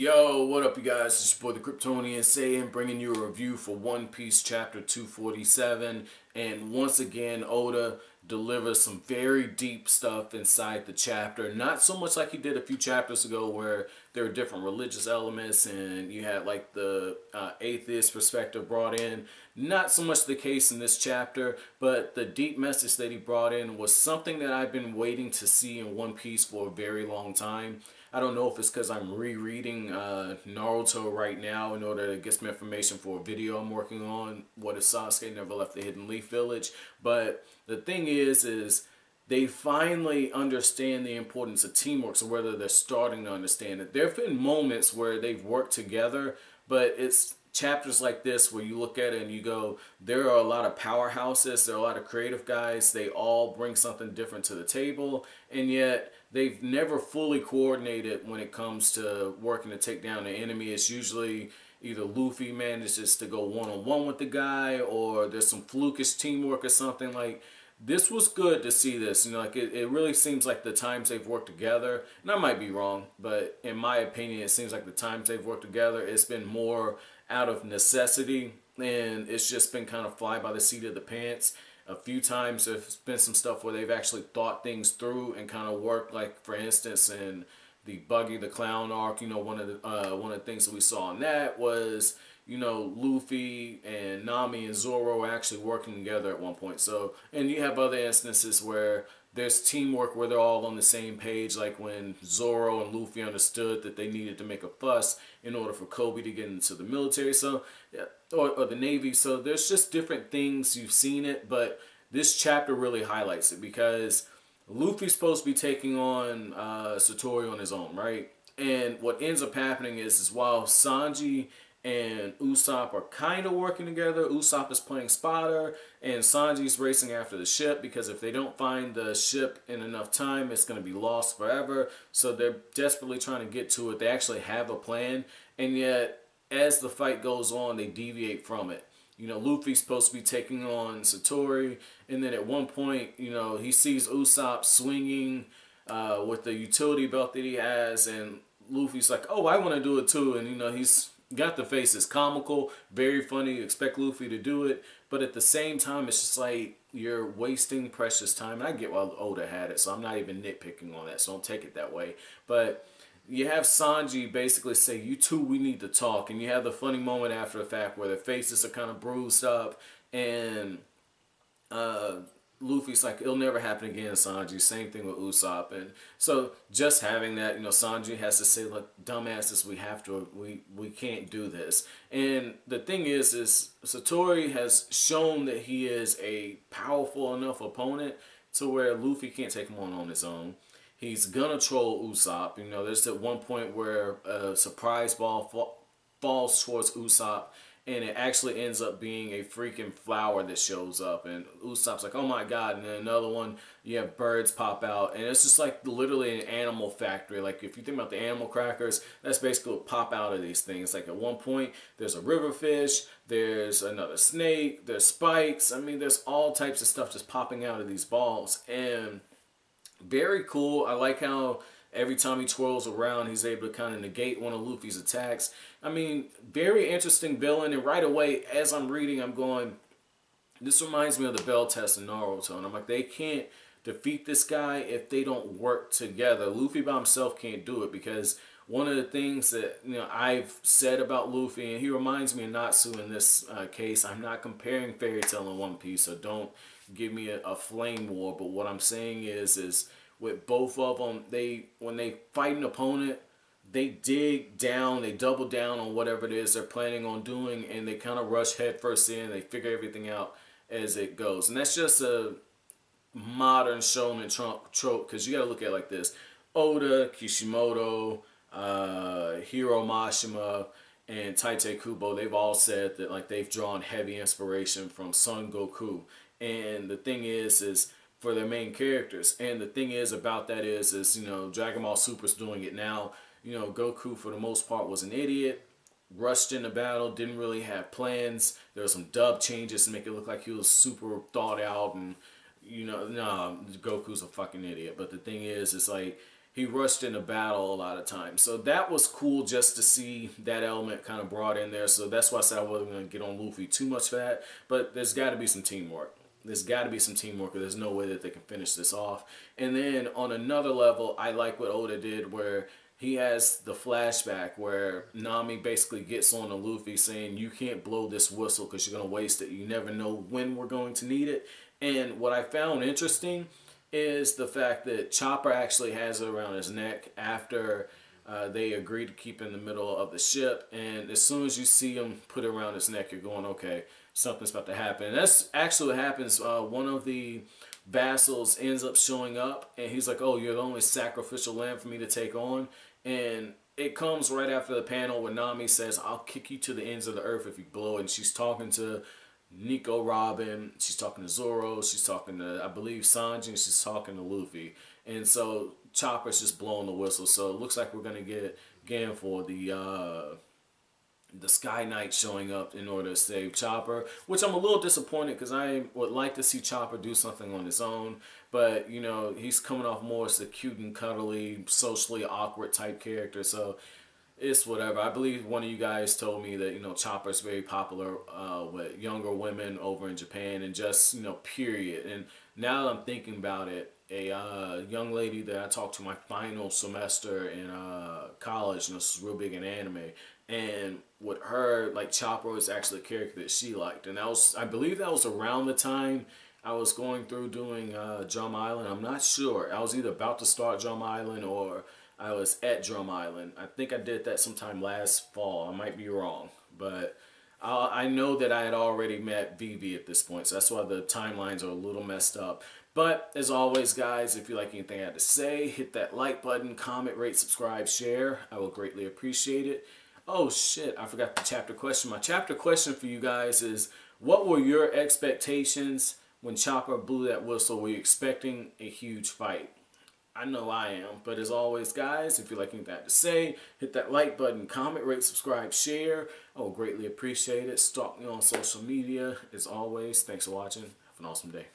Yo, what up, you guys? It's your boy the Kryptonian saying, bringing you a review for One Piece Chapter 247. And once again, Oda delivers some very deep stuff inside the chapter. Not so much like he did a few chapters ago where there were different religious elements and you had like the atheist perspective brought in. Not so much the case in this chapter, but the deep message that he brought in was something that I've been waiting to see in One Piece for a very long time. I don't know if it's because I'm rereading Naruto right now in order to get some information for a video I'm working on. What if Sasuke never left the Hidden Leaf Village? But the thing is they finally understand the importance of teamwork, so whether they're starting to understand it. There have been moments where they've worked together, but it's chapters like this where you look at it and you go, there are a lot of powerhouses, there are a lot of creative guys, they all bring something different to the table, and yet they've never fully coordinated when it comes to working to take down the enemy. It's usually either Luffy manages to go one-on-one with the guy, or there's some flukish teamwork or something. Like, this was good to see this. You know, like it really seems like the times they've worked together, and I might be wrong, but in my opinion, it seems like the times they've worked together, it's been more out of necessity, and it's just been kind of fly by the seat of the pants. A few times there's been some stuff where they've actually thought things through and kind of worked. Like, for instance, in the Buggy the Clown arc, you know, one of the things that we saw in that was, you know, Luffy and Nami and Zoro are actually working together at one point. So, and you have other instances where there's teamwork where they're all on the same page, like when Zoro and Luffy understood that they needed to make a fuss in order for Kobe to get into the military, so yeah, or the Navy. So there's just different things, you've seen it, but this chapter really highlights it because Luffy's supposed to be taking on Satori on his own, right? And what ends up happening is while Sanji and Usopp are kind of working together, Usopp is playing spotter, and Sanji's racing after the ship because if they don't find the ship in enough time, it's going to be lost forever. So they're desperately trying to get to it. They actually have a plan, and yet as the fight goes on, they deviate from it. You know, Luffy's supposed to be taking on Satori, and then at one point, you know, he sees Usopp swinging with the utility belt that he has, and Luffy's like, oh, I want to do it too, and you know, he's got the face is comical, very funny. You expect Luffy to do it, but at the same time, it's just like you're wasting precious time. And I get why Oda had it, so I'm not even nitpicking on that. So don't take it that way. But you have Sanji basically say, "You two, we need to talk," and you have the funny moment after the fact where their faces are kind of bruised up, and Luffy's like, it'll never happen again, Sanji. Same thing with Usopp. And so just having that, you know, Sanji has to say, look, dumbasses, we can't do this. And the thing is Satori has shown that he is a powerful enough opponent to where Luffy can't take him on his own. He's gonna troll Usopp. You know, there's at one point where a surprise ball falls towards Usopp, and it actually ends up being a freaking flower that shows up, and Usopp's like, oh my god. And then another one, you have birds pop out, and it's just like literally an animal factory. Like, if you think about the animal crackers, that's basically what pop out of these things. Like, at one point there's a river fish, there's another snake, there's spikes. I mean, there's all types of stuff just popping out of these balls, and very cool. I like how every time he twirls around, he's able to kind of negate one of Luffy's attacks. I mean, very interesting villain. And right away, as I'm reading, I'm going, this reminds me of the Bell Test in Naruto. And I'm like, they can't defeat this guy if they don't work together. Luffy by himself can't do it, because one of the things that, you know, I've said about Luffy, and he reminds me of Natsu in this case, I'm not comparing Fairy Tail and One Piece, so don't give me a flame war. But what I'm saying is with both of them, when they fight an opponent, they dig down, they double down on whatever it is they're planning on doing, and they kind of rush headfirst in. They figure everything out as it goes, and that's just a modern shonen trope, because you got to look at it like this: Oda, Kishimoto, Hiro Mashima, and Tite Kubo, they've all said that like they've drawn heavy inspiration from Son Goku. And the thing is for their main characters. And the thing is about that is you know, Dragon Ball Super's doing it now. You know, Goku for the most part was an idiot, rushed into battle, didn't really have plans. There were some dub changes to make it look like he was super thought out, and you know, nah, Goku's a fucking idiot. But the thing is like he rushed into battle a lot of times. So that was cool just to see that element kind of brought in there. So that's why I said I wasn't going to get on Luffy too much for that. But there's got to be some teamwork. There's got to be some teamwork, or there's no way that they can finish this off. And then on another level, I like what Oda did where he has the flashback where Nami basically gets on to Luffy saying, you can't blow this whistle because you're going to waste it. You never know when we're going to need it. And what I found interesting is the fact that Chopper actually has it around his neck after they agreed to keep in the middle of the ship. And as soon as you see him put it around his neck, you're going, okay, something's about to happen. And that's actually what happens. One of the vassals ends up showing up, and he's like, oh, you're the only sacrificial lamb for me to take on. And it comes right after the panel where Nami says, I'll kick you to the ends of the earth if you blow it. And she's talking to Nico Robin, she's talking to Zoro, she's talking to, I believe, Sanji, and she's talking to Luffy. And so Chopper's just blowing the whistle. So it looks like we're going to get Gan Fall, the Sky Knight, showing up in order to save Chopper, which I'm a little disappointed because I would like to see Chopper do something on his own. But, you know, he's coming off more as a cute and cuddly, socially awkward type character. So it's whatever. I believe one of you guys told me that, you know, Chopper's very popular with younger women over in Japan and just, you know, period. And now that I'm thinking about it, a young lady that I talked to my final semester in college, you know, she's real big in anime. And with her, like, Chopper was actually a character that she liked. And that was, I believe that was around the time I was going through doing Drum Island. I'm not sure. I was either about to start Drum Island or I was at Drum Island. I think I did that sometime last fall. I might be wrong. But I know that I had already met Vivi at this point. So that's why the timelines are a little messed up. But as always, guys, if you like anything I had to say, hit that like button, comment, rate, subscribe, share. I will greatly appreciate it. Oh, shit. I forgot the chapter question. My chapter question for you guys is, what were your expectations when Chopper blew that whistle? Were you expecting a huge fight? I know I am. But as always, guys, if you like anything I have to say, hit that like button, comment, rate, subscribe, share. I will greatly appreciate it. Stalk me on social media. As always, thanks for watching. Have an awesome day.